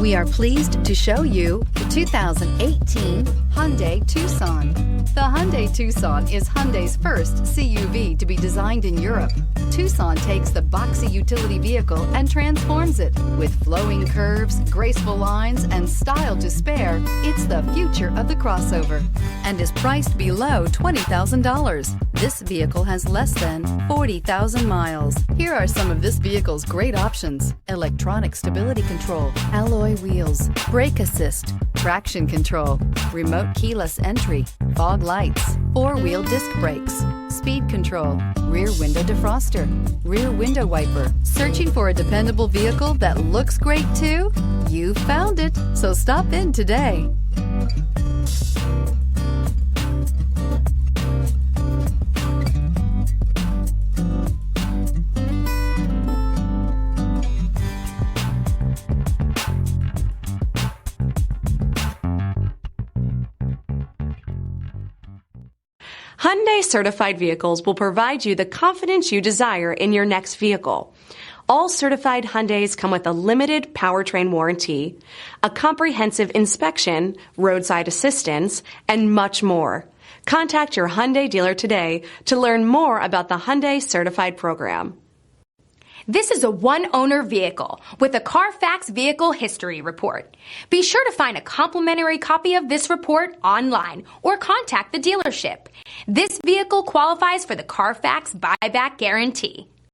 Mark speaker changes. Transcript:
Speaker 1: We are pleased to show you the 2018 Hyundai Tucson. The Hyundai Tucson is Hyundai's first CUV to be designed in Europe. Tucson takes the boxy utility vehicle and transforms it. With flowing curves, graceful lines, and style to spare, it's the future of the crossover and is priced below $20,000. This vehicle has less than 40,000 miles. Here are some of this vehicle's great options: electronic stability control, alloy wheels, brake assist, traction control, remote keyless entry, fog lights, four-wheel disc brakes, speed control, rear window defroster, rear window wiper. Searching for a dependable vehicle that looks great too? You found it, so stop in today.
Speaker 2: Hyundai certified vehicles will provide you the confidence you desire in your next vehicle. All certified Hyundais come with a limited powertrain warranty, a comprehensive inspection, roadside assistance, and much more. Contact your Hyundai dealer today to learn more about the Hyundai certified program.
Speaker 3: This is a one-owner vehicle with a CARFAX Vehicle History Report. Be sure to find a complimentary copy of this report online or contact the dealership. This vehicle qualifies for the CARFAX Buyback Guarantee.